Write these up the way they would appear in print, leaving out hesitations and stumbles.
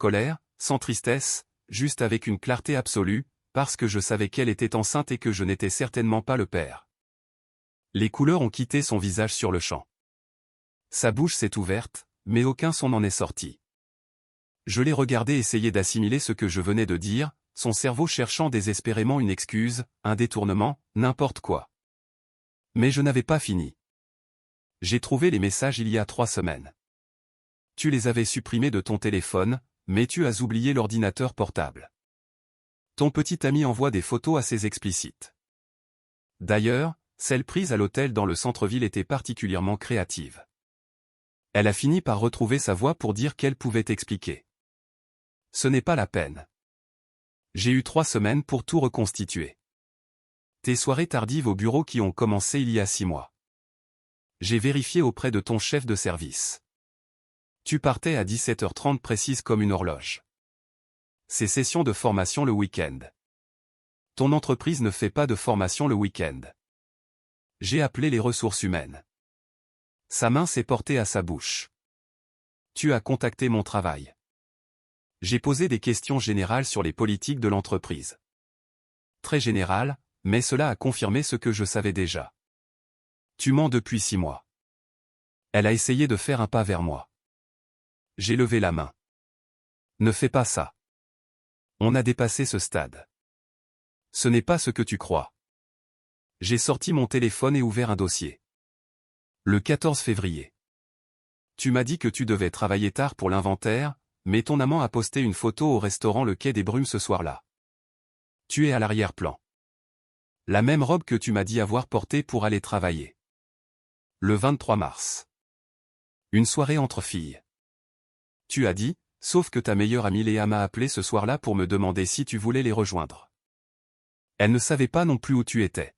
colère, sans tristesse, juste avec une clarté absolue, parce que je savais qu'elle était enceinte et que je n'étais certainement pas le père. Les couleurs ont quitté son visage sur le champ. Sa bouche s'est ouverte, mais aucun son n'en est sorti. Je l'ai regardé essayer d'assimiler ce que je venais de dire, son cerveau cherchant désespérément une excuse, un détournement, n'importe quoi. Mais je n'avais pas fini. J'ai trouvé les messages il y a 3 semaines. Tu les avais supprimés de ton téléphone, mais tu as oublié l'ordinateur portable. Ton petit ami envoie des photos assez explicites. D'ailleurs, celle prise à l'hôtel dans le centre-ville était particulièrement créative. Elle a fini par retrouver sa voix pour dire qu'elle pouvait expliquer. Ce n'est pas la peine. J'ai eu 3 semaines pour tout reconstituer. Tes soirées tardives au bureau qui ont commencé il y a 6 mois. J'ai vérifié auprès de ton chef de service. Tu partais à 17h30 précise comme une horloge. Ces sessions de formation le week-end. Ton entreprise ne fait pas de formation le week-end. J'ai appelé les ressources humaines. Sa main s'est portée à sa bouche. Tu as contacté mon travail. J'ai posé des questions générales sur les politiques de l'entreprise. Très générales, mais cela a confirmé ce que je savais déjà. Tu mens depuis 6 mois. Elle a essayé de faire un pas vers moi. J'ai levé la main. Ne fais pas ça. On a dépassé ce stade. Ce n'est pas ce que tu crois. J'ai sorti mon téléphone et ouvert un dossier. Le 14 février. Tu m'as dit que tu devais travailler tard pour l'inventaire, mais ton amant a posté une photo au restaurant Le Quai des Brumes ce soir-là. Tu es à l'arrière-plan. La même robe que tu m'as dit avoir portée pour aller travailler. Le 23 mars. Une soirée entre filles. Tu as dit, sauf que ta meilleure amie Léa m'a appelé ce soir-là pour me demander si tu voulais les rejoindre. Elle ne savait pas non plus où tu étais.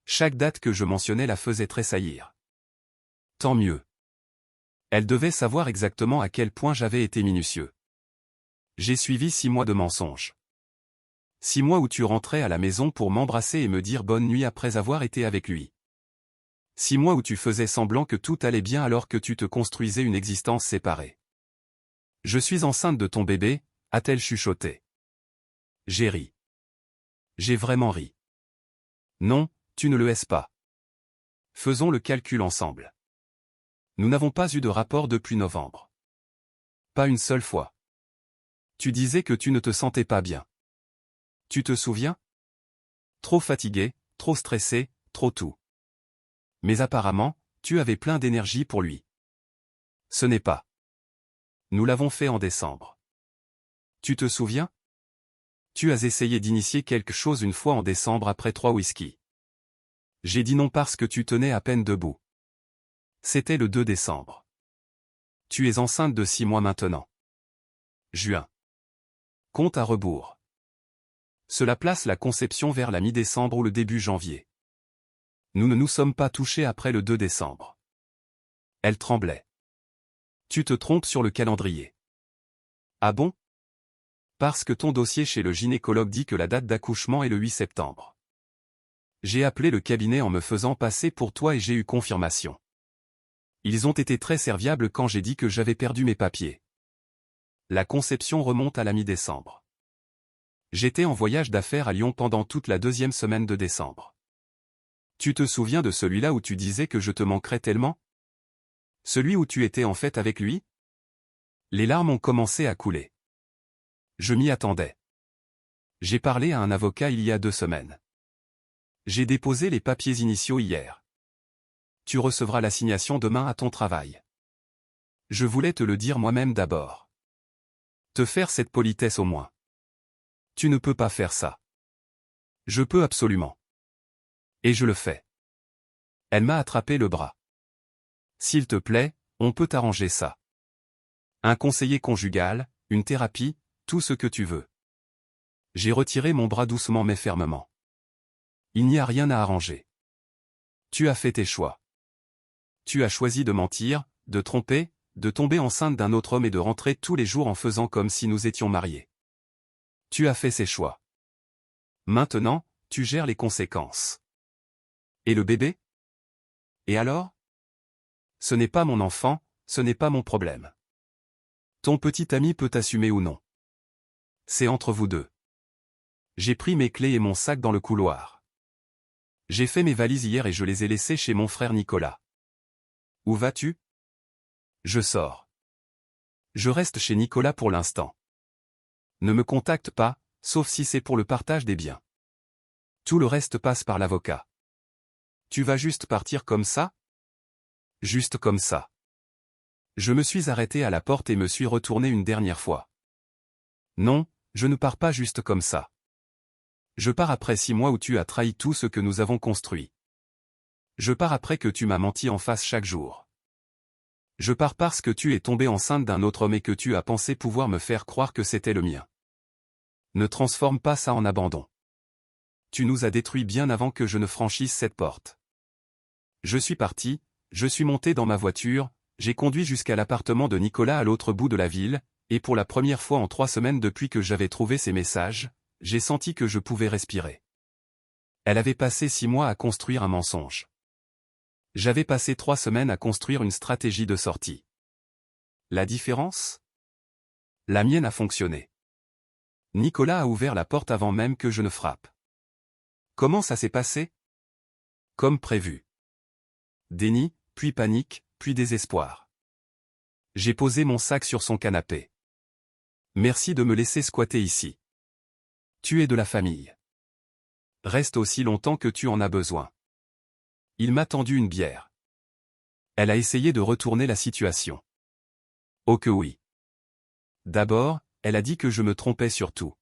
Chaque date que je mentionnais la faisait tressaillir. Tant mieux. Elle devait savoir exactement à quel point j'avais été minutieux. J'ai suivi 6 mois de mensonges. 6 mois où tu rentrais à la maison pour m'embrasser et me dire bonne nuit après avoir été avec lui. 6 mois où tu faisais semblant que tout allait bien alors que tu te construisais une existence séparée. Je suis enceinte de ton bébé, a-t-elle chuchoté. J'ai ri. J'ai vraiment ri. Non, tu ne le es pas. Faisons le calcul ensemble. Nous n'avons pas eu de rapport depuis novembre. Pas une seule fois. Tu disais que tu ne te sentais pas bien. Tu te souviens? Trop fatigué, trop stressé, trop tout. Mais apparemment, tu avais plein d'énergie pour lui. Ce n'est pas. Nous l'avons fait en décembre. Tu te souviens? Tu as essayé d'initier quelque chose une fois en décembre après 3 whisky. J'ai dit non parce que tu tenais à peine debout. C'était le 2 décembre. Tu es enceinte de 6 mois maintenant. Juin. Compte à rebours. Cela place la conception vers la mi-décembre ou le début janvier. Nous ne nous sommes pas touchés après le 2 décembre. Elle tremblait. Tu te trompes sur le calendrier. Ah bon? Parce que ton dossier chez le gynécologue dit que la date d'accouchement est le 8 septembre. J'ai appelé le cabinet en me faisant passer pour toi et j'ai eu confirmation. Ils ont été très serviables quand j'ai dit que j'avais perdu mes papiers. La conception remonte à la mi-décembre. J'étais en voyage d'affaires à Lyon pendant toute la 2e semaine de décembre. Tu te souviens de celui-là où tu disais que je te manquerais tellement? Celui où tu étais en fait avec lui? Les larmes ont commencé à couler. Je m'y attendais. J'ai parlé à un avocat il y a 2 semaines. J'ai déposé les papiers initiaux hier. Tu recevras l'assignation demain à ton travail. Je voulais te le dire moi-même d'abord. Te faire cette politesse au moins. Tu ne peux pas faire ça. Je peux absolument. Et je le fais. Elle m'a attrapé le bras. S'il te plaît, on peut arranger ça. Un conseiller conjugal, une thérapie, tout ce que tu veux. J'ai retiré mon bras doucement mais fermement. Il n'y a rien à arranger. Tu as fait tes choix. Tu as choisi de mentir, de tromper, de tomber enceinte d'un autre homme et de rentrer tous les jours en faisant comme si nous étions mariés. Tu as fait ces choix. Maintenant, tu gères les conséquences. Et le bébé? Et alors? Ce n'est pas mon enfant, ce n'est pas mon problème. Ton petit ami peut assumer ou non. C'est entre vous deux. J'ai pris mes clés et mon sac dans le couloir. J'ai fait mes valises hier et je les ai laissées chez mon frère Nicolas. Où vas-tu? Je sors. Je reste chez Nicolas pour l'instant. Ne me contacte pas, sauf si c'est pour le partage des biens. Tout le reste passe par l'avocat. Tu vas juste partir comme ça? Juste comme ça. Je me suis arrêté à la porte et me suis retourné une dernière fois. Non, je ne pars pas juste comme ça. Je pars après 6 mois où tu as trahi tout ce que nous avons construit. Je pars après que tu m'as menti en face chaque jour. Je pars parce que tu es tombée enceinte d'un autre homme et que tu as pensé pouvoir me faire croire que c'était le mien. Ne transforme pas ça en abandon. Tu nous as détruits bien avant que je ne franchisse cette porte. Je suis parti, je suis monté dans ma voiture, j'ai conduit jusqu'à l'appartement de Nicolas à l'autre bout de la ville, et pour la première fois en 3 semaines depuis que j'avais trouvé ces messages, j'ai senti que je pouvais respirer. Elle avait passé 6 mois à construire un mensonge. J'avais passé 3 semaines à construire une stratégie de sortie. La différence? La mienne a fonctionné. Nicolas a ouvert la porte avant même que je ne frappe. Comment ça s'est passé? Comme prévu. Déni, puis panique, puis désespoir. J'ai posé mon sac sur son canapé. Merci de me laisser squatter ici. Tu es de la famille. Reste aussi longtemps que tu en as besoin. Il m'a tendu une bière. Elle a essayé de retourner la situation. Oh que oui. D'abord, elle a dit que je me trompais sur tout.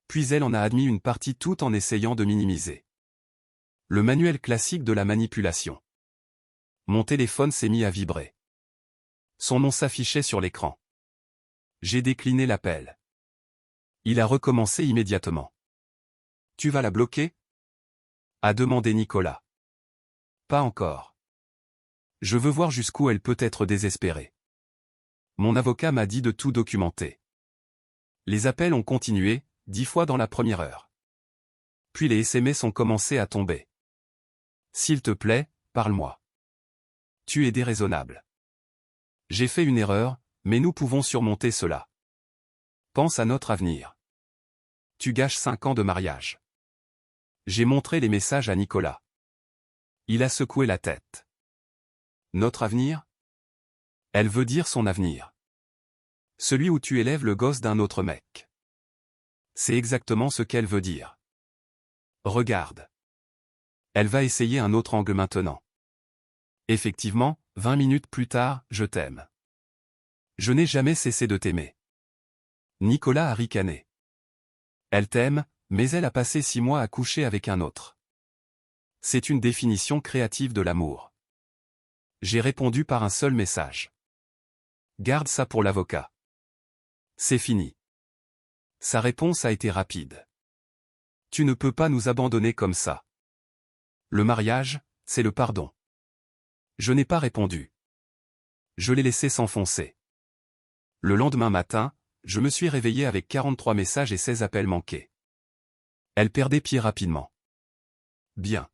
Puis elle en a admis une partie tout en essayant de minimiser. Le manuel classique de la manipulation. Mon téléphone s'est mis à vibrer. Son nom s'affichait sur l'écran. J'ai décliné l'appel. Il a recommencé immédiatement. Tu vas la bloquer? A demandé Nicolas. Pas encore. Je veux voir jusqu'où elle peut être désespérée. Mon avocat m'a dit de tout documenter. Les appels ont continué, 10 fois dans la première heure. Puis les SMS ont commencé à tomber. S'il te plaît, parle-moi. Tu es déraisonnable. J'ai fait une erreur, mais nous pouvons surmonter cela. Pense à notre avenir. Tu gâches 5 ans de mariage. J'ai montré les messages à Nicolas. Il a secoué la tête. Notre avenir? Elle veut dire son avenir. Celui où tu élèves le gosse d'un autre mec. C'est exactement ce qu'elle veut dire. Regarde. Elle va essayer un autre angle maintenant. Effectivement, 20 minutes plus tard, je t'aime. Je n'ai jamais cessé de t'aimer. Nicolas a ricané. Elle t'aime, mais elle a passé 6 mois à coucher avec un autre. C'est une définition créative de l'amour. J'ai répondu par un seul message. Garde ça pour l'avocat. C'est fini. Sa réponse a été rapide. Tu ne peux pas nous abandonner comme ça. Le mariage, c'est le pardon. Je n'ai pas répondu. Je l'ai laissé s'enfoncer. Le lendemain matin, je me suis réveillé avec 43 messages et 16 appels manqués. Elle perdait pied rapidement. Bien.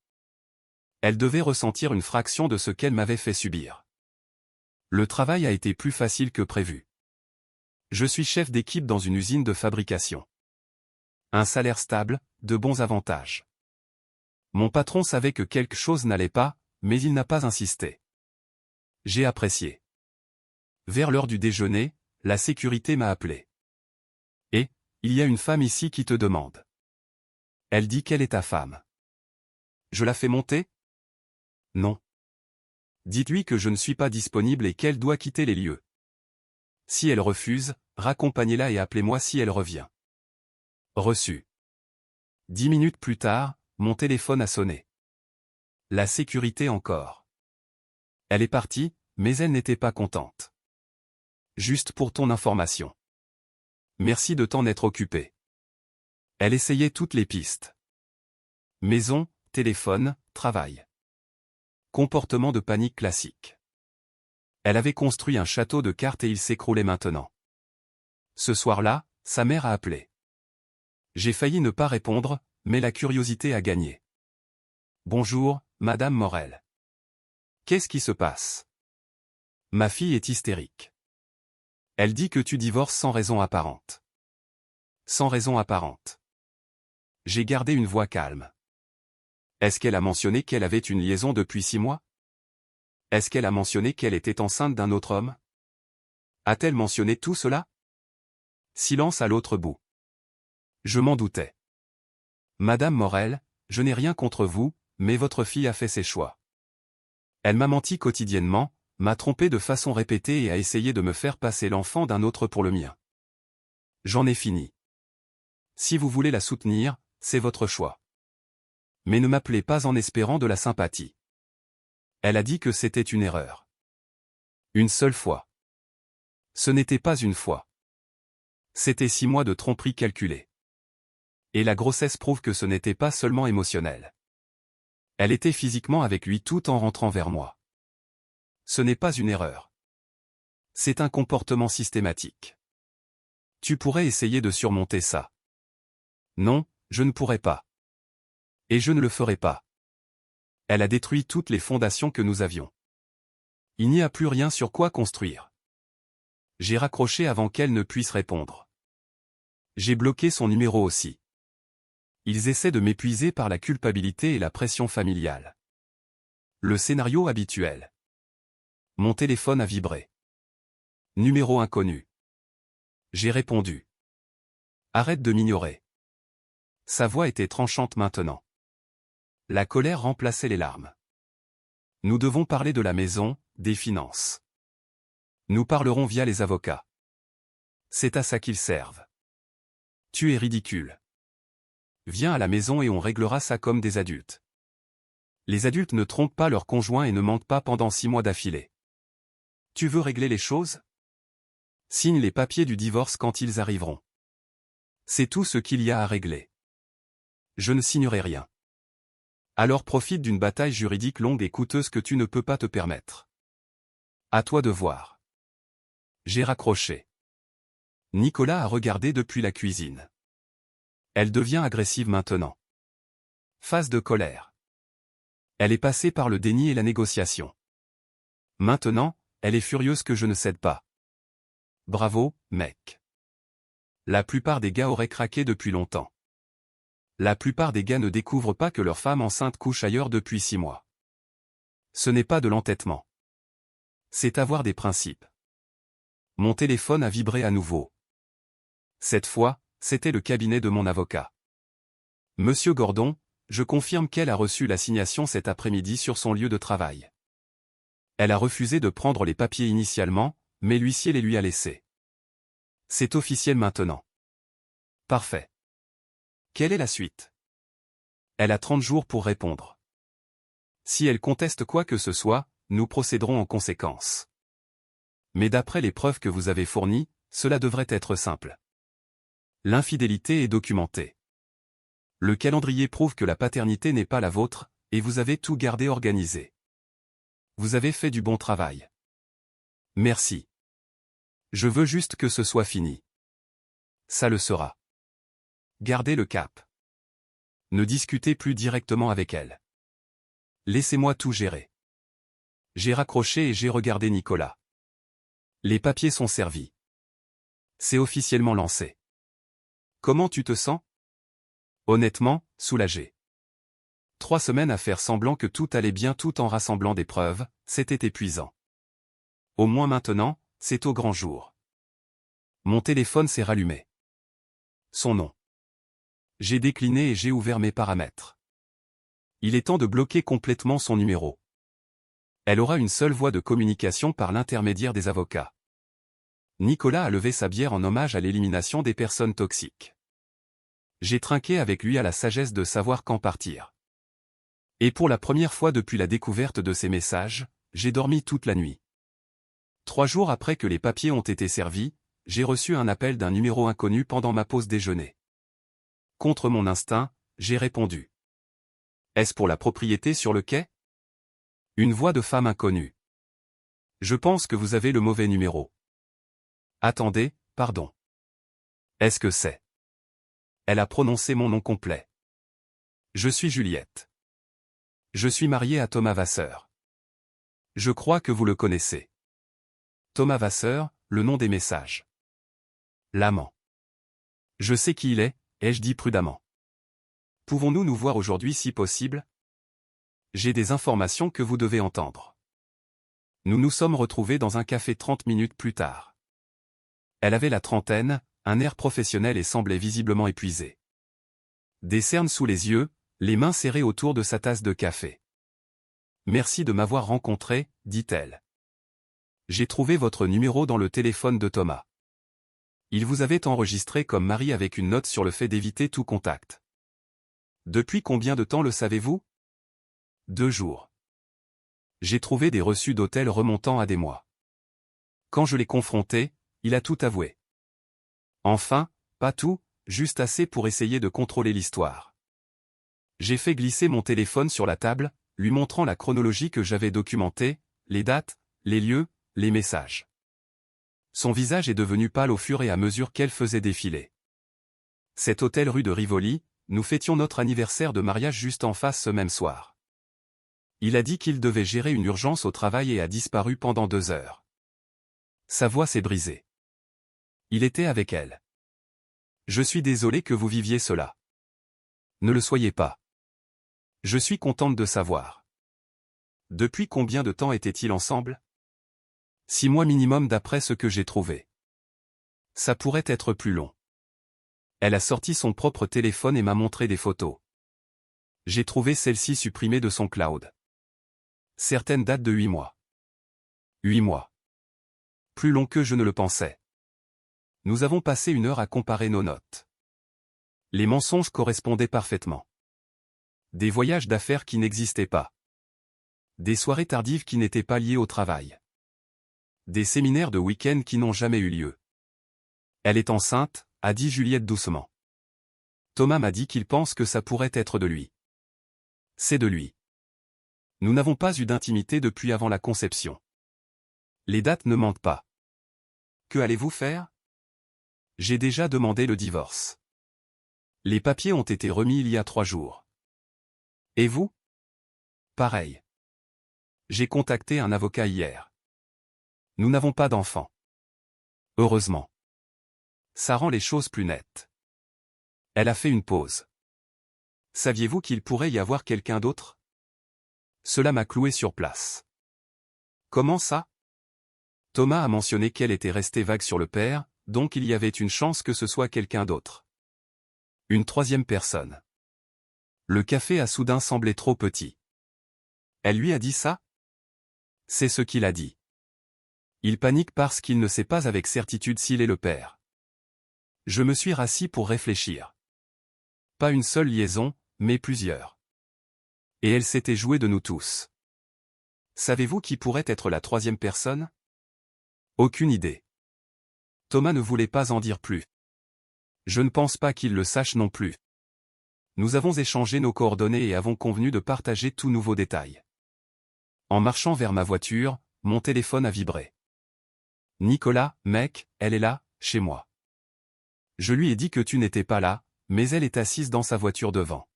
Elle devait ressentir une fraction de ce qu'elle m'avait fait subir. Le travail a été plus facile que prévu. Je suis chef d'équipe dans une usine de fabrication. Un salaire stable, de bons avantages. Mon patron savait que quelque chose n'allait pas, mais il n'a pas insisté. J'ai apprécié. Vers l'heure du déjeuner, la sécurité m'a appelé. Et, il y a une femme ici qui te demande. Elle dit qu'elle est ta femme. Je la fais monter? Non. Dites-lui que je ne suis pas disponible et qu'elle doit quitter les lieux. Si elle refuse, raccompagnez-la et appelez-moi si elle revient. Reçu. 10 minutes plus tard, mon téléphone a sonné. La sécurité encore. Elle est partie, mais elle n'était pas contente. Juste pour ton information. Merci de t'en être occupé. Elle essayait toutes les pistes. Maison, téléphone, travail. Comportement de panique classique. Elle avait construit un château de cartes et il s'écroulait maintenant. Ce soir-là, sa mère a appelé. J'ai failli ne pas répondre, mais la curiosité a gagné. Bonjour, Madame Morel. Qu'est-ce qui se passe? Ma fille est hystérique. Elle dit que tu divorces sans raison apparente. Sans raison apparente. J'ai gardé une voix calme. Est-ce qu'elle a mentionné qu'elle avait une liaison depuis 6 mois? Est-ce qu'elle a mentionné qu'elle était enceinte d'un autre homme? A-t-elle mentionné tout cela? Silence à l'autre bout. Je m'en doutais. Madame Morel, je n'ai rien contre vous, mais votre fille a fait ses choix. Elle m'a menti quotidiennement, m'a trompé de façon répétée et a essayé de me faire passer l'enfant d'un autre pour le mien. J'en ai fini. Si vous voulez la soutenir, c'est votre choix. Mais ne m'appelez pas en espérant de la sympathie. Elle a dit que c'était une erreur. Une seule fois. Ce n'était pas une fois. C'était 6 mois de tromperie calculée. Et la grossesse prouve que ce n'était pas seulement émotionnel. Elle était physiquement avec lui tout en rentrant vers moi. Ce n'est pas une erreur. C'est un comportement systématique. Tu pourrais essayer de surmonter ça. Non, je ne pourrais pas. Et je ne le ferai pas. Elle a détruit toutes les fondations que nous avions. Il n'y a plus rien sur quoi construire. J'ai raccroché avant qu'elle ne puisse répondre. J'ai bloqué son numéro aussi. Ils essaient de m'épuiser par la culpabilité et la pression familiale. Le scénario habituel. Mon téléphone a vibré. Numéro inconnu. J'ai répondu. Arrête de m'ignorer. Sa voix était tranchante maintenant. La colère remplaçait les larmes. Nous devons parler de la maison, des finances. Nous parlerons via les avocats. C'est à ça qu'ils servent. Tu es ridicule. Viens à la maison et on réglera ça comme des adultes. Les adultes ne trompent pas leurs conjoints et ne mentent pas pendant 6 mois d'affilée. Tu veux régler les choses? Signe les papiers du divorce quand ils arriveront. C'est tout ce qu'il y a à régler. Je ne signerai rien. Alors profite d'une bataille juridique longue et coûteuse que tu ne peux pas te permettre. À toi de voir. J'ai raccroché. Nicolas a regardé depuis la cuisine. Elle devient agressive maintenant. Phase de colère. Elle est passée par le déni et la négociation. Maintenant, elle est furieuse que je ne cède pas. Bravo, mec. La plupart des gars auraient craqué depuis longtemps. La plupart des gars ne découvrent pas que leur femme enceinte couche ailleurs depuis 6 mois. Ce n'est pas de l'entêtement. C'est avoir des principes. Mon téléphone a vibré à nouveau. Cette fois, c'était le cabinet de mon avocat. Monsieur Gordon, je confirme qu'elle a reçu l'assignation cet après-midi sur son lieu de travail. Elle a refusé de prendre les papiers initialement, mais l'huissier les lui a laissés. C'est officiel maintenant. Parfait. Quelle est la suite? Elle a 30 jours pour répondre. Si elle conteste quoi que ce soit, nous procéderons en conséquence. Mais d'après les preuves que vous avez fournies, cela devrait être simple. L'infidélité est documentée. Le calendrier prouve que la paternité n'est pas la vôtre, et vous avez tout gardé organisé. Vous avez fait du bon travail. Merci. Je veux juste que ce soit fini. Ça le sera. Gardez le cap. Ne discutez plus directement avec elle. Laissez-moi tout gérer. J'ai raccroché et j'ai regardé Nicolas. Les papiers sont servis. C'est officiellement lancé. Comment tu te sens? Honnêtement, soulagé. 3 semaines à faire semblant que tout allait bien tout en rassemblant des preuves, c'était épuisant. Au moins maintenant, c'est au grand jour. Mon téléphone s'est rallumé. Son nom. J'ai décliné et j'ai ouvert mes paramètres. Il est temps de bloquer complètement son numéro. Elle aura une seule voie de communication par l'intermédiaire des avocats. Nicolas a levé sa bière en hommage à l'élimination des personnes toxiques. J'ai trinqué avec lui à la sagesse de savoir quand partir. Et pour la première fois depuis la découverte de ces messages, j'ai dormi toute la nuit. 3 jours après que les papiers ont été servis, j'ai reçu un appel d'un numéro inconnu pendant ma pause déjeuner. Contre mon instinct, j'ai répondu. Est-ce pour la propriété sur le quai? Une voix de femme inconnue. Je pense que vous avez le mauvais numéro. Attendez, pardon. Est-ce que c'est? Elle a prononcé mon nom complet. Je suis Juliette. Je suis mariée à Thomas Vasseur. Je crois que vous le connaissez. Thomas Vasseur, le nom des messages. L'amant. Je sais qui il est, ai-je dit prudemment. Pouvons-nous nous voir aujourd'hui si possible? J'ai des informations que vous devez entendre. Nous nous sommes retrouvés dans un café 30 minutes plus tard. Elle avait la trentaine, un air professionnel et semblait visiblement épuisée. Des cernes sous les yeux, les mains serrées autour de sa tasse de café. Merci de m'avoir rencontré, dit-elle. J'ai trouvé votre numéro dans le téléphone de Thomas. Il vous avait enregistré comme mari avec une note sur le fait d'éviter tout contact. Depuis combien de temps le savez-vous? 2 jours. J'ai trouvé des reçus d'hôtel remontant à des mois. Quand je l'ai confronté, il a tout avoué. Enfin, pas tout, juste assez pour essayer de contrôler l'histoire. J'ai fait glisser mon téléphone sur la table, lui montrant la chronologie que j'avais documentée, les dates, les lieux, les messages. Son visage est devenu pâle au fur et à mesure qu'elle faisait défiler. Cet hôtel rue de Rivoli, nous fêtions notre anniversaire de mariage juste en face ce même soir. Il a dit qu'il devait gérer une urgence au travail et a disparu pendant 2 heures. Sa voix s'est brisée. Il était avec elle. Je suis désolé que vous viviez cela. Ne le soyez pas. Je suis contente de savoir. Depuis combien de temps étaient-ils ensemble? 6 mois minimum d'après ce que j'ai trouvé. Ça pourrait être plus long. Elle a sorti son propre téléphone et m'a montré des photos. J'ai trouvé celle-ci supprimée de son cloud. Certaines datent de 8 mois. 8 mois. Plus long que je ne le pensais. Nous avons passé 1 heure à comparer nos notes. Les mensonges correspondaient parfaitement. Des voyages d'affaires qui n'existaient pas. Des soirées tardives qui n'étaient pas liées au travail. Des séminaires de week-end qui n'ont jamais eu lieu. Elle est enceinte, a dit Juliette doucement. Thomas m'a dit qu'il pense que ça pourrait être de lui. C'est de lui. Nous n'avons pas eu d'intimité depuis avant la conception. Les dates ne mentent pas. Que allez-vous faire? J'ai déjà demandé le divorce. Les papiers ont été remis il y a 3 jours. Et vous? Pareil. J'ai contacté un avocat hier. Nous n'avons pas d'enfants. Heureusement. Ça rend les choses plus nettes. Elle a fait une pause. Saviez-vous qu'il pourrait y avoir quelqu'un d'autre? Cela m'a cloué sur place. Comment ça? Thomas a mentionné qu'elle était restée vague sur le père, donc il y avait une chance que ce soit quelqu'un d'autre. Une 3e personne. Le café a soudain semblé trop petit. Elle lui a dit ça? C'est ce qu'il a dit. Il panique parce qu'il ne sait pas avec certitude s'il est le père. Je me suis rassis pour réfléchir. Pas une seule liaison, mais plusieurs. Et elle s'était jouée de nous tous. Savez-vous qui pourrait être la 3e personne? Aucune idée. Thomas ne voulait pas en dire plus. Je ne pense pas qu'il le sache non plus. Nous avons échangé nos coordonnées et avons convenu de partager tout nouveau détail. En marchant vers ma voiture, mon téléphone a vibré. Nicolas, mec, elle est là, chez moi. Je lui ai dit que tu n'étais pas là, mais elle est assise dans sa voiture devant.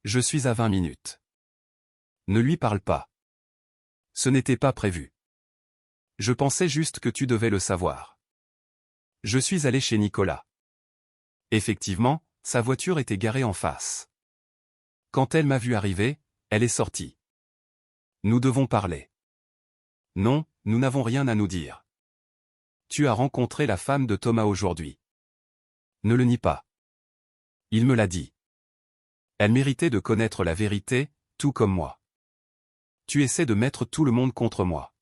Je suis à 20 minutes. Ne lui parle pas. Ce n'était pas prévu. Je pensais juste que tu devais le savoir. Je suis allé chez Nicolas. Effectivement, sa voiture était garée en face. Quand elle m'a vu arriver, elle est sortie. Nous devons parler. Non, nous n'avons rien à nous dire. Tu as rencontré la femme de Thomas aujourd'hui. Ne le nie pas. Il me l'a dit. Elle méritait de connaître la vérité, tout comme moi. Tu essaies de mettre tout le monde contre moi.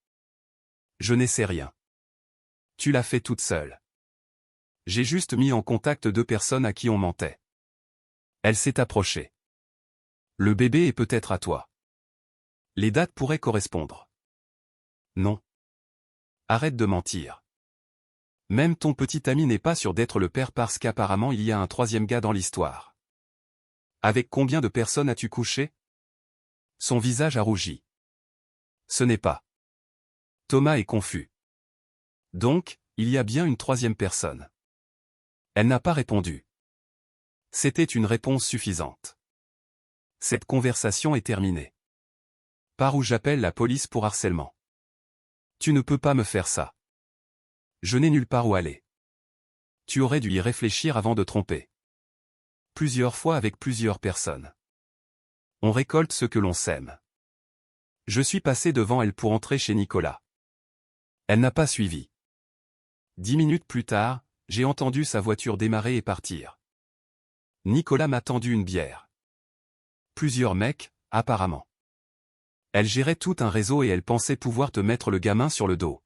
Je n'essaie rien. Tu l'as fait toute seule. J'ai juste mis en contact 2 personnes à qui on mentait. Elle s'est approchée. Le bébé est peut-être à toi. Les dates pourraient correspondre. Non. Arrête de mentir. Même ton petit ami n'est pas sûr d'être le père parce qu'apparemment il y a un 3e gars dans l'histoire. Avec combien de personnes as-tu couché? Son visage a rougi. Ce n'est pas. Thomas est confus. Donc, il y a bien une 3e personne. Elle n'a pas répondu. C'était une réponse suffisante. Cette conversation est terminée. Par où j'appelle la police pour harcèlement. Tu ne peux pas me faire ça. Je n'ai nulle part où aller. Tu aurais dû y réfléchir avant de tromper. Plusieurs fois avec plusieurs personnes. On récolte ce que l'on sème. Je suis passé devant elle pour entrer chez Nicolas. Elle n'a pas suivi. 10 minutes plus tard, j'ai entendu sa voiture démarrer et partir. Nicolas m'a tendu une bière. Plusieurs mecs, apparemment. Elle gérait tout un réseau et elle pensait pouvoir te mettre le gamin sur le dos.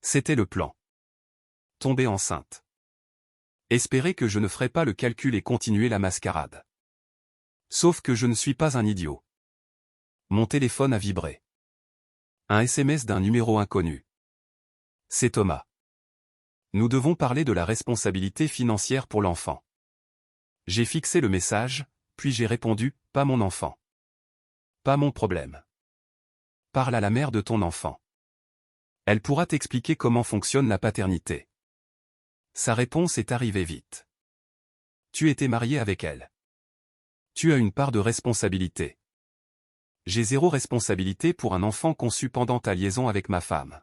C'était le plan. Tomber enceinte. Espérer que je ne ferais pas le calcul et continuer la mascarade. Sauf que je ne suis pas un idiot. Mon téléphone a vibré. Un SMS d'un numéro inconnu. C'est Thomas. Nous devons parler de la responsabilité financière pour l'enfant. J'ai fixé le message, puis j'ai répondu, pas mon enfant. Pas mon problème. Parle à la mère de ton enfant. Elle pourra t'expliquer comment fonctionne la paternité. Sa réponse est arrivée vite. Tu étais marié avec elle. Tu as une part de responsabilité. J'ai zéro responsabilité pour un enfant conçu pendant ta liaison avec ma femme.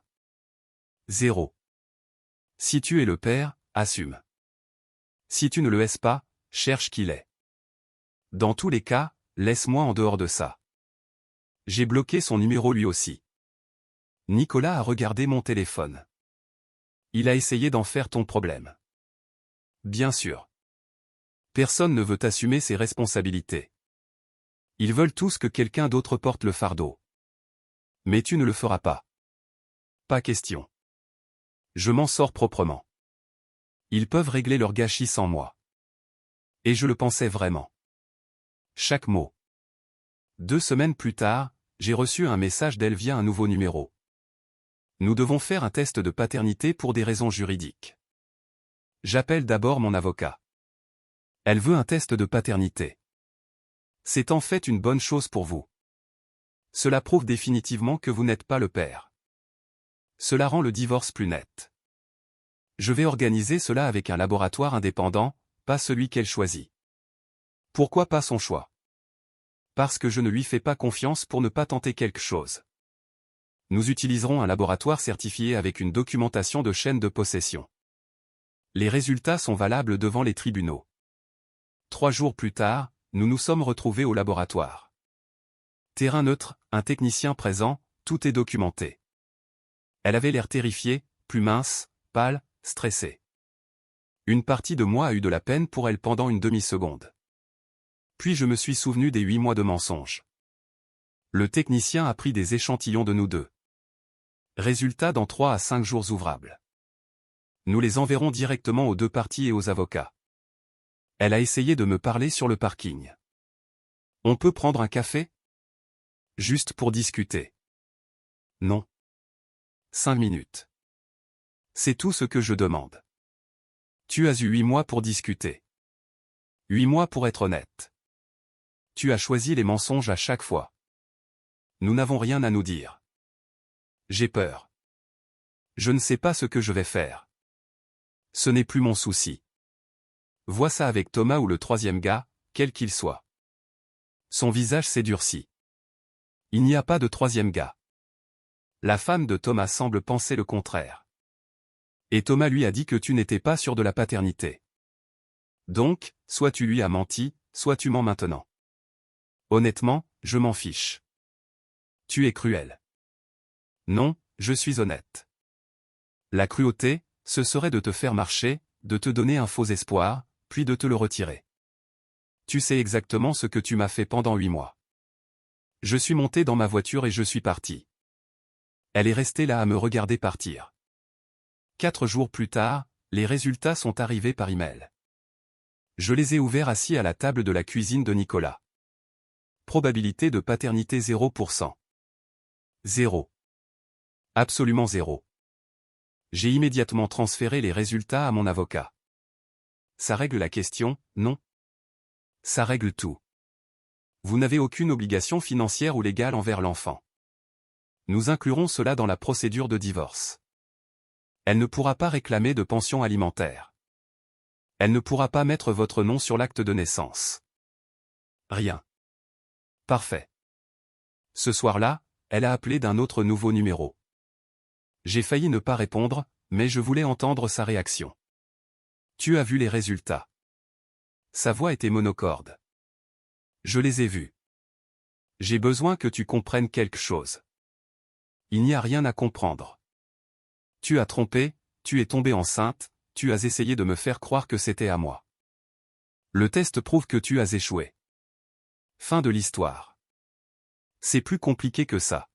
Zéro. Si tu es le père, assume. Si tu ne le es pas, cherche qui l'est. Dans tous les cas, laisse-moi en dehors de ça. J'ai bloqué son numéro lui aussi. Nicolas a regardé mon téléphone. Il a essayé d'en faire ton problème. Bien sûr. Personne ne veut assumer ses responsabilités. Ils veulent tous que quelqu'un d'autre porte le fardeau. Mais tu ne le feras pas. Pas question. Je m'en sors proprement. Ils peuvent régler leur gâchis sans moi. Et je le pensais vraiment. Chaque mot. 2 semaines plus tard, j'ai reçu un message d'elle via un nouveau numéro. Nous devons faire un test de paternité pour des raisons juridiques. J'appelle d'abord mon avocat. Elle veut un test de paternité. C'est en fait une bonne chose pour vous. Cela prouve définitivement que vous n'êtes pas le père. Cela rend le divorce plus net. Je vais organiser cela avec un laboratoire indépendant, pas celui qu'elle choisit. Pourquoi pas son choix? Parce que je ne lui fais pas confiance pour ne pas tenter quelque chose. Nous utiliserons un laboratoire certifié avec une documentation de chaîne de possession. Les résultats sont valables devant les tribunaux. 3 jours plus tard, nous nous sommes retrouvés au laboratoire. Terrain neutre, un technicien présent, tout est documenté. Elle avait l'air terrifiée, plus mince, pâle, stressée. Une partie de moi a eu de la peine pour elle pendant une demi-seconde. Puis je me suis souvenu des 8 mois de mensonges. Le technicien a pris des échantillons de nous deux. Résultat dans 3 à 5 jours ouvrables. Nous les enverrons directement aux 2 parties et aux avocats. Elle a essayé de me parler sur le parking. On peut prendre un café? Juste pour discuter. Non. 5 minutes. C'est tout ce que je demande. Tu as eu 8 mois pour discuter. 8 mois pour être honnête. Tu as choisi les mensonges à chaque fois. Nous n'avons rien à nous dire. J'ai peur. Je ne sais pas ce que je vais faire. Ce n'est plus mon souci. Vois ça avec Thomas ou le 3e gars, quel qu'il soit. Son visage s'est durci. Il n'y a pas de 3e gars. La femme de Thomas semble penser le contraire. Et Thomas lui a dit que tu n'étais pas sûr de la paternité. Donc, soit tu lui as menti, soit tu mens maintenant. Honnêtement, je m'en fiche. Tu es cruel. Non, je suis honnête. La cruauté, ce serait de te faire marcher, de te donner un faux espoir, puis de te le retirer. Tu sais exactement ce que tu m'as fait pendant 8 mois. Je suis monté dans ma voiture et je suis parti. Elle est restée là à me regarder partir. 4 jours plus tard, les résultats sont arrivés par email. Je les ai ouverts assis à la table de la cuisine de Nicolas. Probabilité de paternité 0%. 0. Absolument 0. J'ai immédiatement transféré les résultats à mon avocat. Ça règle la question, non? Ça règle tout. Vous n'avez aucune obligation financière ou légale envers l'enfant. Nous inclurons cela dans la procédure de divorce. Elle ne pourra pas réclamer de pension alimentaire. Elle ne pourra pas mettre votre nom sur l'acte de naissance. Rien. Parfait. Ce soir-là, elle a appelé d'un autre nouveau numéro. J'ai failli ne pas répondre, mais je voulais entendre sa réaction. Tu as vu les résultats. Sa voix était monocorde. Je les ai vus. J'ai besoin que tu comprennes quelque chose. Il n'y a rien à comprendre. Tu as trompé, tu es tombée enceinte, tu as essayé de me faire croire que c'était à moi. Le test prouve que tu as échoué. Fin de l'histoire. C'est plus compliqué que ça.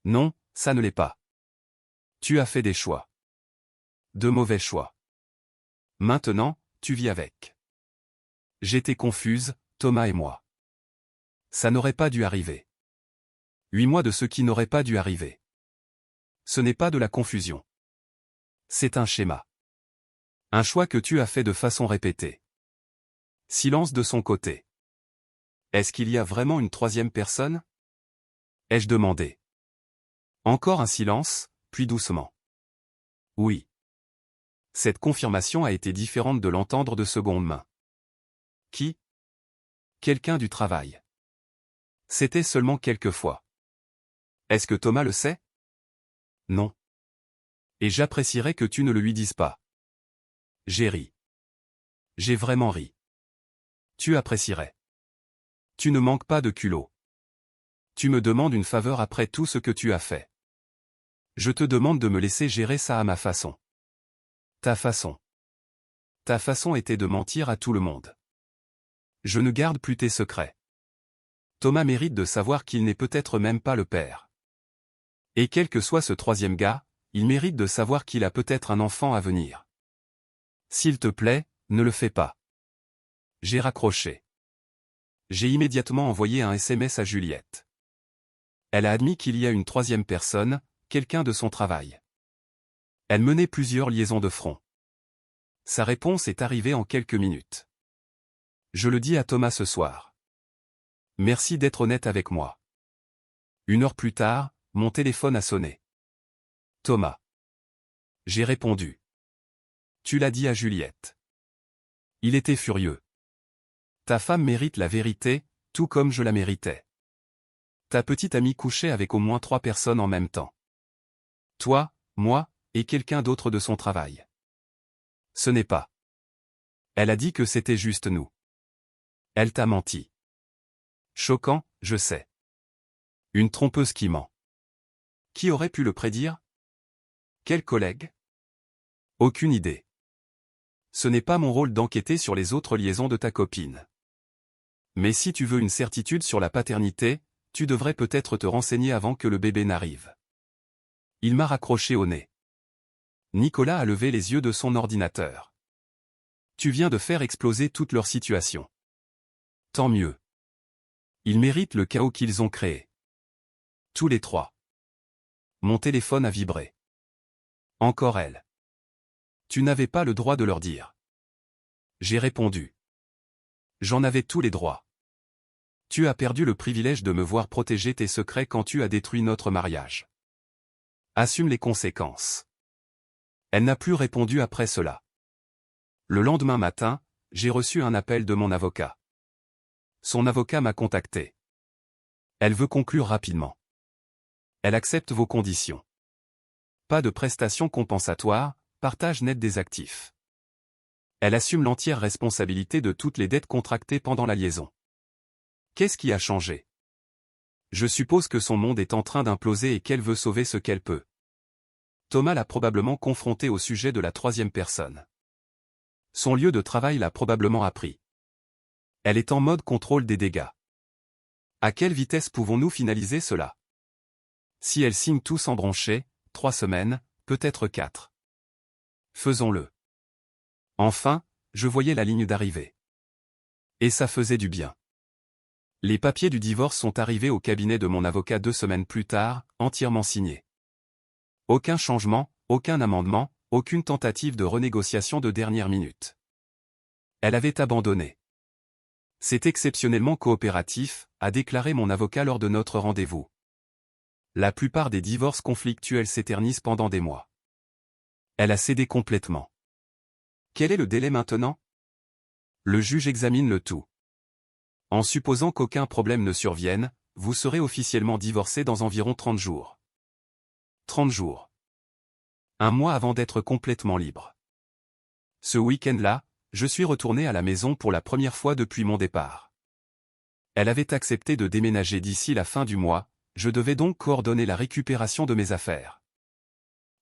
Non, ça ne l'est pas. Tu as fait des choix. De mauvais choix. Maintenant, tu vis avec. J'étais confuse, Thomas et moi. Ça n'aurait pas dû arriver. 8 mois de ce qui n'aurait pas dû arriver. Ce n'est pas de la confusion. C'est un schéma. Un choix que tu as fait de façon répétée. Silence de son côté. Est-ce qu'il y a vraiment une troisième personne? Ai-je demandé. Encore un silence, puis doucement. Oui. Cette confirmation a été différente de l'entendre de seconde main. Qui? Quelqu'un du travail. C'était seulement quelques fois. Est-ce que Thomas le sait? Non. Et j'apprécierais que tu ne le lui dises pas. J'ai ri. J'ai vraiment ri. Tu apprécierais. Tu ne manques pas de culot. Tu me demandes une faveur après tout ce que tu as fait. Je te demande de me laisser gérer ça à ma façon. Ta façon. Ta façon était de mentir à tout le monde. Je ne garde plus tes secrets. Thomas mérite de savoir qu'il n'est peut-être même pas le père. Et quel que soit ce troisième gars, il mérite de savoir qu'il a peut-être un enfant à venir. S'il te plaît, ne le fais pas. J'ai raccroché. J'ai immédiatement envoyé un SMS à Juliette. Elle a admis qu'il y a une troisième personne, quelqu'un de son travail. Elle menait plusieurs liaisons de front. Sa réponse est arrivée en quelques minutes. Je le dis à Thomas ce soir. Merci d'être honnête avec moi. 1 heure plus tard, mon téléphone a sonné. Thomas. J'ai répondu. Tu l'as dit à Juliette. Il était furieux. Ta femme mérite la vérité, tout comme je la méritais. Ta petite amie couchait avec au moins 3 personnes en même temps. Toi, moi, et quelqu'un d'autre de son travail. Ce n'est pas. Elle a dit que c'était juste nous. Elle t'a menti. Choquant, je sais. Une trompeuse qui ment. Qui aurait pu le prédire? Quel collègue? Aucune idée. Ce n'est pas mon rôle d'enquêter sur les autres liaisons de ta copine. Mais si tu veux une certitude sur la paternité, tu devrais peut-être te renseigner avant que le bébé n'arrive. Il m'a raccroché au nez. Nicolas a levé les yeux de son ordinateur. Tu viens de faire exploser toute leur situation. Tant mieux. Ils méritent le chaos qu'ils ont créé. Tous les 3. Mon téléphone a vibré. Encore elle. Tu n'avais pas le droit de leur dire. J'ai répondu. J'en avais tous les droits. Tu as perdu le privilège de me voir protéger tes secrets quand tu as détruit notre mariage. Assume les conséquences. Elle n'a plus répondu après cela. Le lendemain matin, j'ai reçu un appel de mon avocat. Son avocat m'a contacté. Elle veut conclure rapidement. Elle accepte vos conditions. Pas de prestations compensatoires, partage net des actifs. Elle assume l'entière responsabilité de toutes les dettes contractées pendant la liaison. Qu'est-ce qui a changé? Je suppose que son monde est en train d'imploser et qu'elle veut sauver ce qu'elle peut. Thomas l'a probablement confronté au sujet de la troisième personne. Son lieu de travail l'a probablement appris. Elle est en mode contrôle des dégâts. À quelle vitesse pouvons-nous finaliser cela? Si elle signe tout sans broncher, 3 semaines, peut-être 4. Faisons-le. Enfin, je voyais la ligne d'arrivée. Et ça faisait du bien. Les papiers du divorce sont arrivés au cabinet de mon avocat 2 semaines plus tard, entièrement signés. Aucun changement, aucun amendement, aucune tentative de renégociation de dernière minute. Elle avait abandonné. C'est exceptionnellement coopératif, a déclaré mon avocat lors de notre rendez-vous. La plupart des divorces conflictuels s'éternisent pendant des mois. Elle a cédé complètement. Quel est le délai maintenant? Le juge examine le tout. En supposant qu'aucun problème ne survienne, vous serez officiellement divorcé dans environ 30 jours. 30 jours. Un mois avant d'être complètement libre. Ce week-end-là, je suis retourné à la maison pour la première fois depuis mon départ. Elle avait accepté de déménager d'ici la fin du mois, je devais donc coordonner la récupération de mes affaires.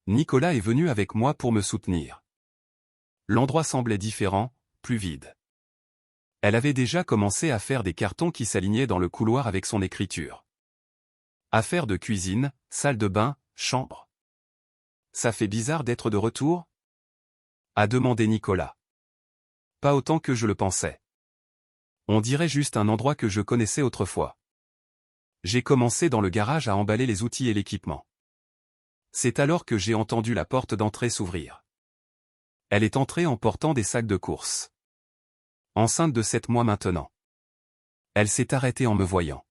Nicolas est venu avec moi pour me soutenir. L'endroit semblait différent, plus vide. Elle avait déjà commencé à faire des cartons qui s'alignaient dans le couloir avec son écriture. Affaires de cuisine, salle de bain, chambre. Ça fait bizarre d'être de retour ? A demandé Nicolas. Pas autant que je le pensais. On dirait juste un endroit que je connaissais autrefois. J'ai commencé dans le garage à emballer les outils et l'équipement. C'est alors que j'ai entendu la porte d'entrée s'ouvrir. Elle est entrée en portant des sacs de course. Enceinte de 7 mois maintenant. Elle s'est arrêtée en me voyant.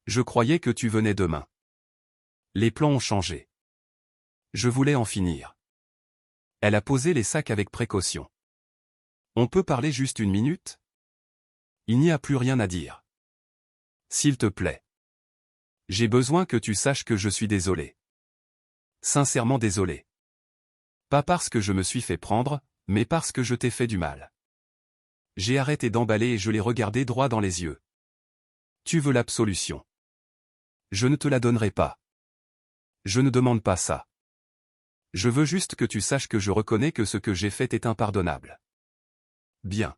Je croyais que tu venais demain. Les plans ont changé. Je voulais en finir. Elle a posé les sacs avec précaution. On peut parler juste 1 minute ? Il n'y a plus rien à dire. S'il te plaît. J'ai besoin que tu saches que je suis désolé. Sincèrement désolé. Pas parce que je me suis fait prendre, mais parce que je t'ai fait du mal. J'ai arrêté d'emballer et je l'ai regardé droit dans les yeux. Tu veux l'absolution. Je ne te la donnerai pas. Je ne demande pas ça. Je veux juste que tu saches que je reconnais que ce que j'ai fait est impardonnable. Bien.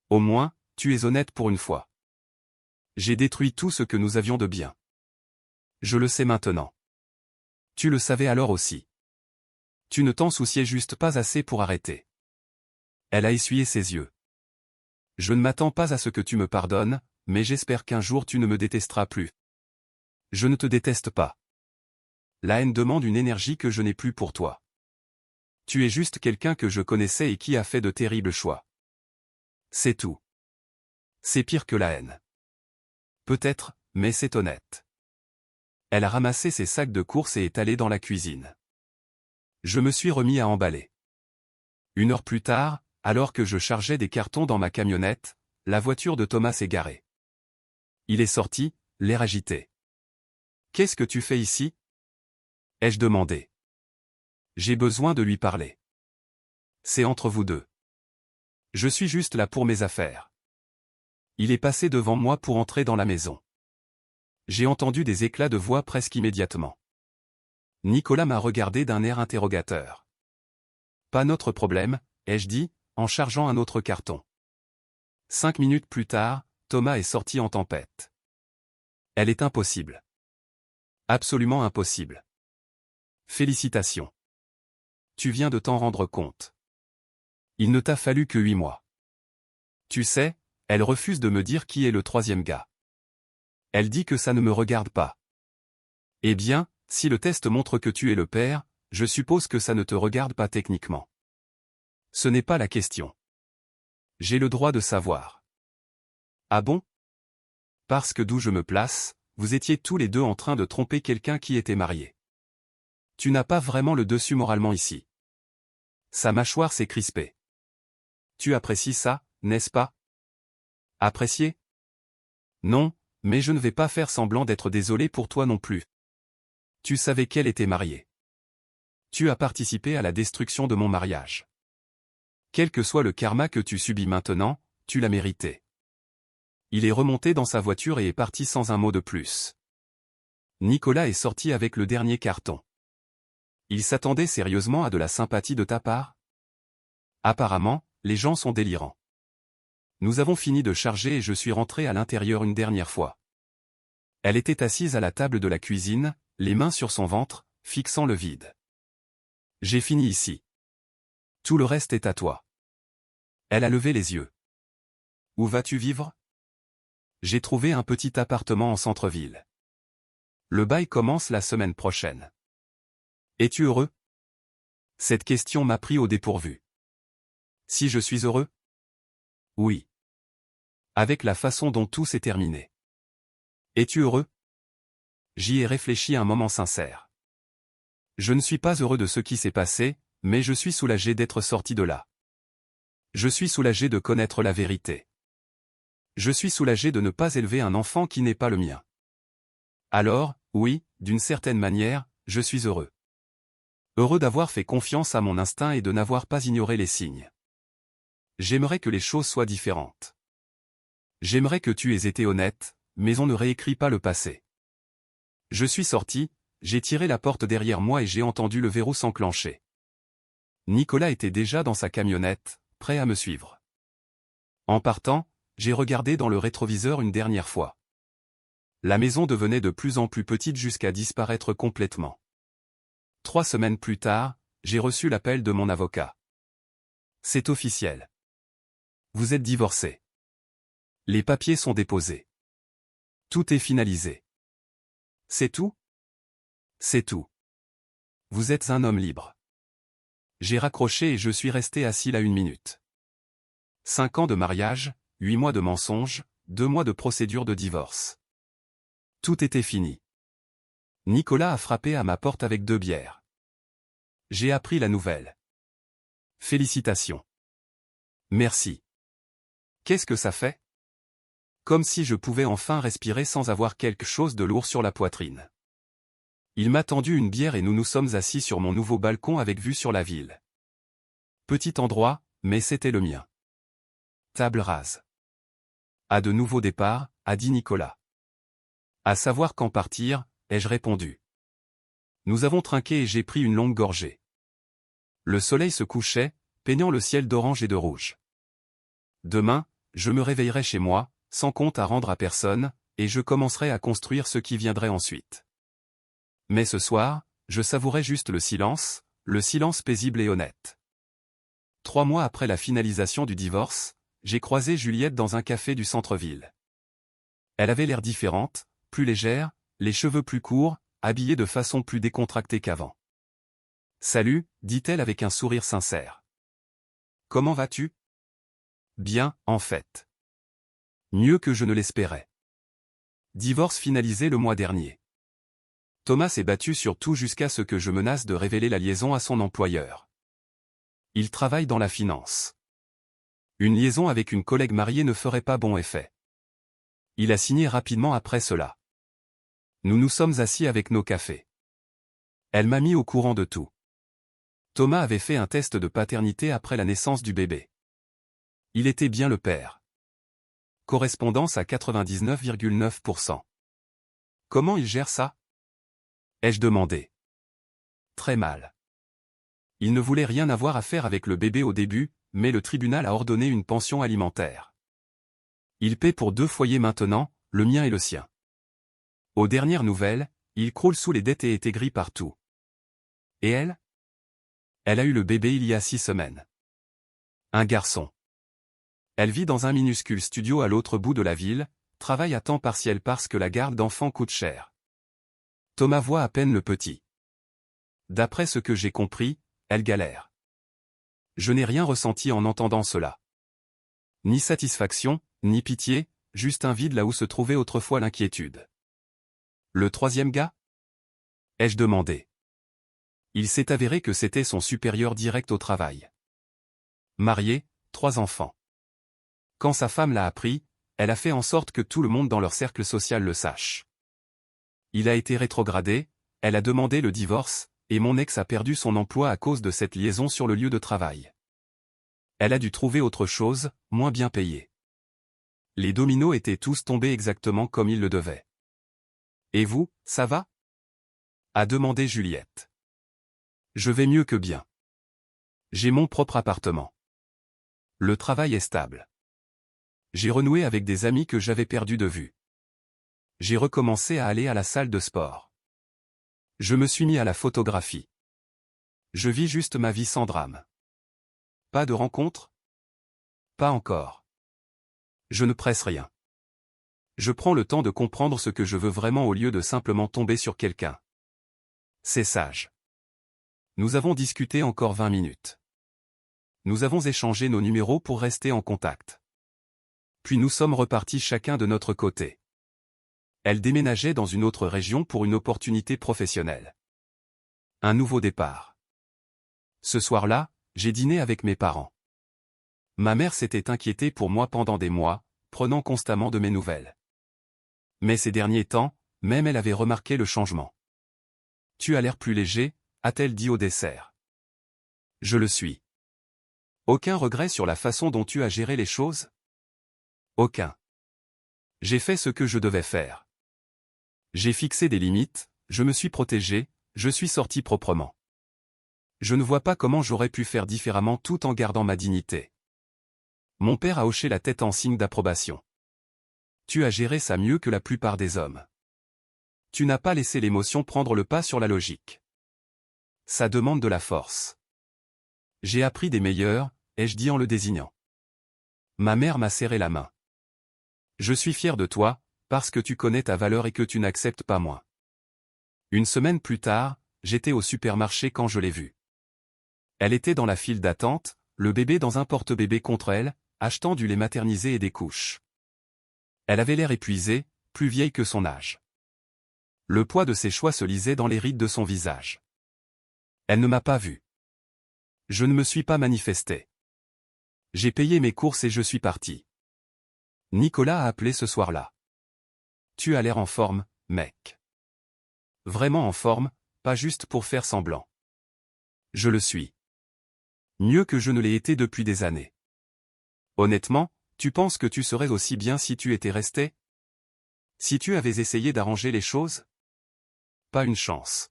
Au moins, tu es honnête pour une fois. J'ai détruit tout ce que nous avions de bien. Je le sais maintenant. Tu le savais alors aussi. Tu ne t'en souciais juste pas assez pour arrêter. Elle a essuyé ses yeux. Je ne m'attends pas à ce que tu me pardonnes, mais j'espère qu'un jour tu ne me détesteras plus. Je ne te déteste pas. La haine demande une énergie que je n'ai plus pour toi. Tu es juste quelqu'un que je connaissais et qui a fait de terribles choix. C'est tout. C'est pire que la haine. Peut-être, mais c'est honnête. Elle a ramassé ses sacs de course et est allée dans la cuisine. Je me suis remis à emballer. 1 heure plus tard, alors que je chargeais des cartons dans ma camionnette, la voiture de Thomas s'est garée. Il est sorti, l'air agité. « Qu'est-ce que tu fais ici ?» ai-je demandé. J'ai besoin de lui parler. C'est entre vous deux. Je suis juste là pour mes affaires. Il est passé devant moi pour entrer dans la maison. J'ai entendu des éclats de voix presque immédiatement. Nicolas m'a regardé d'un air interrogateur. Pas notre problème, ai-je dit, en chargeant un autre carton. 5 minutes plus tard, Thomas est sorti en tempête. Elle est impossible. Absolument impossible. Félicitations. Tu viens de t'en rendre compte. Il ne t'a fallu que 8 mois. Tu sais, elle refuse de me dire qui est le 3e gars. Elle dit que ça ne me regarde pas. Eh bien, si le test montre que tu es le père, je suppose que ça ne te regarde pas techniquement. Ce n'est pas la question. J'ai le droit de savoir. Ah bon ? Parce que d'où je me place, vous étiez tous les deux en train de tromper quelqu'un qui était marié. Tu n'as pas vraiment le dessus moralement ici. Sa mâchoire s'est crispée. Tu apprécies ça, n'est-ce pas ? Apprécier ? Non, mais je ne vais pas faire semblant d'être désolé pour toi non plus. Tu savais qu'elle était mariée. Tu as participé à la destruction de mon mariage. Quel que soit le karma que tu subis maintenant, tu l'as mérité. Il est remonté dans sa voiture et est parti sans un mot de plus. Nicolas est sorti avec le dernier carton. Il s'attendait sérieusement à de la sympathie de ta part ? Apparemment, les gens sont délirants. Nous avons fini de charger et je suis rentré à l'intérieur une dernière fois. Elle était assise à la table de la cuisine, les mains sur son ventre, fixant le vide. J'ai fini ici. Tout le reste est à toi. Elle a levé les yeux. Où vas-tu vivre ? J'ai trouvé un petit appartement en centre-ville. Le bail commence la semaine prochaine. Es-tu heureux ? Cette question m'a pris au dépourvu. Si je suis heureux ? Oui. Avec la façon dont tout s'est terminé. Es-tu heureux ? J'y ai réfléchi un moment sincère. Je ne suis pas heureux de ce qui s'est passé, mais je suis soulagé d'être sorti de là. Je suis soulagé de connaître la vérité. Je suis soulagé de ne pas élever un enfant qui n'est pas le mien. Alors, oui, d'une certaine manière, je suis heureux. Heureux d'avoir fait confiance à mon instinct et de n'avoir pas ignoré les signes. J'aimerais que les choses soient différentes. J'aimerais que tu aies été honnête, mais on ne réécrit pas le passé. Je suis sorti, j'ai tiré la porte derrière moi et j'ai entendu le verrou s'enclencher. Nicolas était déjà dans sa camionnette, prêt à me suivre. En partant, j'ai regardé dans le rétroviseur une dernière fois. La maison devenait de plus en plus petite jusqu'à disparaître complètement. 3 semaines plus tard, j'ai reçu l'appel de mon avocat. C'est officiel. Vous êtes divorcés. Les papiers sont déposés. Tout est finalisé. C'est tout? C'est tout. Vous êtes un homme libre. J'ai raccroché et je suis resté assis là 1 minute. 5 ans de mariage, 8 mois de mensonges, 2 mois de procédure de divorce. Tout était fini. Nicolas a frappé à ma porte avec 2 bières. J'ai appris la nouvelle. Félicitations. Merci. Qu'est-ce que ça fait? Comme si je pouvais enfin respirer sans avoir quelque chose de lourd sur la poitrine. Il m'a tendu une bière et nous nous sommes assis sur mon nouveau balcon avec vue sur la ville. Petit endroit, mais c'était le mien. Table rase. À de nouveaux départs, a dit Nicolas. À savoir quand partir, ai-je répondu. Nous avons trinqué et j'ai pris une longue gorgée. Le soleil se couchait, peignant le ciel d'orange et de rouge. Demain, je me réveillerai chez moi, sans compte à rendre à personne, et je commencerai à construire ce qui viendrait ensuite. Mais ce soir, je savourais juste le silence paisible et honnête. 3 mois après la finalisation du divorce, j'ai croisé Juliette dans un café du centre-ville. Elle avait l'air différente, plus légère, les cheveux plus courts, habillée de façon plus décontractée qu'avant. « Salut », dit-elle avec un sourire sincère. « Comment vas-tu ? » « Bien, en fait. Mieux que je ne l'espérais. Divorce finalisé le mois dernier. Thomas s'est battu sur tout jusqu'à ce que je menace de révéler la liaison à son employeur. Il travaille dans la finance. Une liaison avec une collègue mariée ne ferait pas bon effet. Il a signé rapidement après cela. Nous nous sommes assis avec nos cafés. Elle m'a mis au courant de tout. Thomas avait fait un test de paternité après la naissance du bébé. Il était bien le père. Correspondance à 99,9%. Comment il gère ça? Ai-je demandé. Très mal. Il ne voulait rien avoir à faire avec le bébé au début, mais le tribunal a ordonné une pension alimentaire. Il paie pour 2 foyers maintenant, le mien et le sien. Aux dernières nouvelles, il croule sous les dettes et est aigri partout. Et elle? Elle a eu le bébé il y a 6 semaines. Un garçon. Elle vit dans un minuscule studio à l'autre bout de la ville, travaille à temps partiel parce que la garde d'enfants coûte cher. Thomas voit à peine le petit. D'après ce que j'ai compris, elle galère. Je n'ai rien ressenti en entendant cela. Ni satisfaction, ni pitié, juste un vide là où se trouvait autrefois l'inquiétude. Le 3e gars? Ai-je demandé. Il s'est avéré que c'était son supérieur direct au travail. Marié, 3 enfants. Quand sa femme l'a appris, elle a fait en sorte que tout le monde dans leur cercle social le sache. Il a été rétrogradé, elle a demandé le divorce, et mon ex a perdu son emploi à cause de cette liaison sur le lieu de travail. Elle a dû trouver autre chose, moins bien payée. Les dominos étaient tous tombés exactement comme ils le devaient. Et vous, ça va? A demandé Juliette. Je vais mieux que bien. J'ai mon propre appartement. Le travail est stable. J'ai renoué avec des amis que j'avais perdus de vue. J'ai recommencé à aller à la salle de sport. Je me suis mis à la photographie. Je vis juste ma vie sans drame. Pas de rencontre? Pas encore. Je ne presse rien. Je prends le temps de comprendre ce que je veux vraiment au lieu de simplement tomber sur quelqu'un. C'est sage. Nous avons discuté encore 20 minutes. Nous avons échangé nos numéros pour rester en contact. Puis nous sommes repartis chacun de notre côté. Elle déménageait dans une autre région pour une opportunité professionnelle. Un nouveau départ. Ce soir-là, j'ai dîné avec mes parents. Ma mère s'était inquiétée pour moi pendant des mois, prenant constamment de mes nouvelles. Mais ces derniers temps, même elle avait remarqué le changement. Tu as l'air plus léger, a-t-elle dit au dessert. Je le suis. Aucun regret sur la façon dont tu as géré les choses? Aucun. J'ai fait ce que je devais faire. J'ai fixé des limites, je me suis protégé, je suis sorti proprement. Je ne vois pas comment j'aurais pu faire différemment tout en gardant ma dignité. Mon père a hoché la tête en signe d'approbation. Tu as géré ça mieux que la plupart des hommes. Tu n'as pas laissé l'émotion prendre le pas sur la logique. Ça demande de la force. J'ai appris des meilleurs, ai-je dit en le désignant. Ma mère m'a serré la main. Je suis fier de toi, parce que tu connais ta valeur et que tu n'acceptes pas moins. Une semaine plus tard, j'étais au supermarché quand je l'ai vue. Elle était dans la file d'attente, le bébé dans un porte-bébé contre elle, achetant du lait maternisé et des couches. Elle avait l'air épuisée, plus vieille que son âge. Le poids de ses choix se lisait dans les rides de son visage. Elle ne m'a pas vu. Je ne me suis pas manifesté. J'ai payé mes courses et je suis parti. Nicolas a appelé ce soir-là. Tu as l'air en forme, mec. Vraiment en forme, pas juste pour faire semblant. Je le suis. Mieux que je ne l'ai été depuis des années. Honnêtement, tu penses que tu serais aussi bien si tu étais resté? Si tu avais essayé d'arranger les choses? Pas une chance.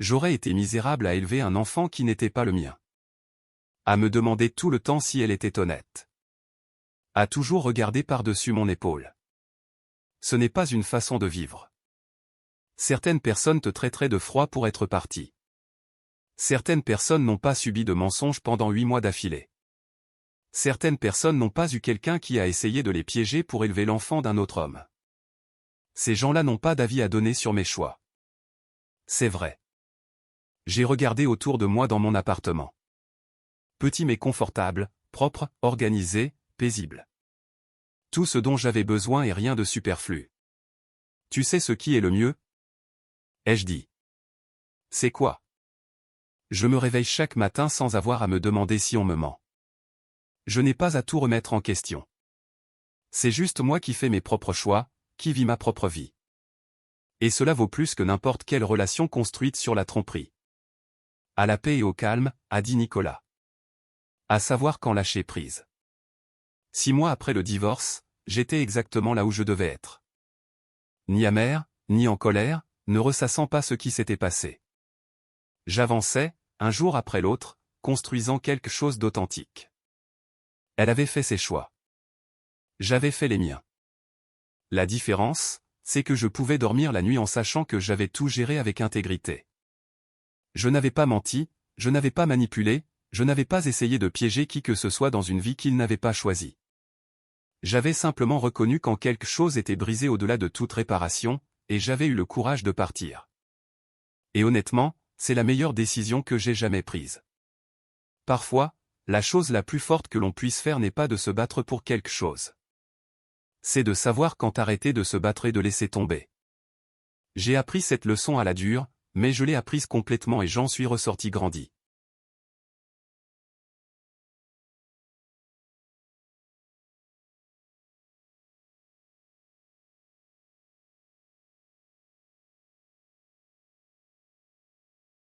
J'aurais été misérable à élever un enfant qui n'était pas le mien. À me demander tout le temps si elle était honnête. À toujours regarder par-dessus mon épaule. Ce n'est pas une façon de vivre. Certaines personnes te traiteraient de froid pour être parti. Certaines personnes n'ont pas subi de mensonges pendant 8 mois d'affilée. Certaines personnes n'ont pas eu quelqu'un qui a essayé de les piéger pour élever l'enfant d'un autre homme. Ces gens-là n'ont pas d'avis à donner sur mes choix. C'est vrai. J'ai regardé autour de moi dans mon appartement. Petit mais confortable, propre, organisé, paisible. Tout ce dont j'avais besoin et rien de superflu. Tu sais ce qui est le mieux? Ai-je dit. C'est quoi? Je me réveille chaque matin sans avoir à me demander si on me ment. Je n'ai pas à tout remettre en question. C'est juste moi qui fais mes propres choix, qui vis ma propre vie. Et cela vaut plus que n'importe quelle relation construite sur la tromperie. À la paix et au calme, a dit Nicolas. À savoir quand lâcher prise. 6 mois après le divorce, j'étais exactement là où je devais être. Ni amer, ni en colère, ne ressassant pas ce qui s'était passé. J'avançais, un jour après l'autre, construisant quelque chose d'authentique. Elle avait fait ses choix. J'avais fait les miens. La différence, c'est que je pouvais dormir la nuit en sachant que j'avais tout géré avec intégrité. Je n'avais pas menti, je n'avais pas manipulé, je n'avais pas essayé de piéger qui que ce soit dans une vie qu'il n'avait pas choisie. J'avais simplement reconnu quand quelque chose était brisé au-delà de toute réparation, et j'avais eu le courage de partir. Et honnêtement, c'est la meilleure décision que j'ai jamais prise. Parfois, la chose la plus forte que l'on puisse faire n'est pas de se battre pour quelque chose. C'est de savoir quand arrêter de se battre et de laisser tomber. J'ai appris cette leçon à la dure, mais je l'ai apprise complètement et j'en suis ressorti grandi.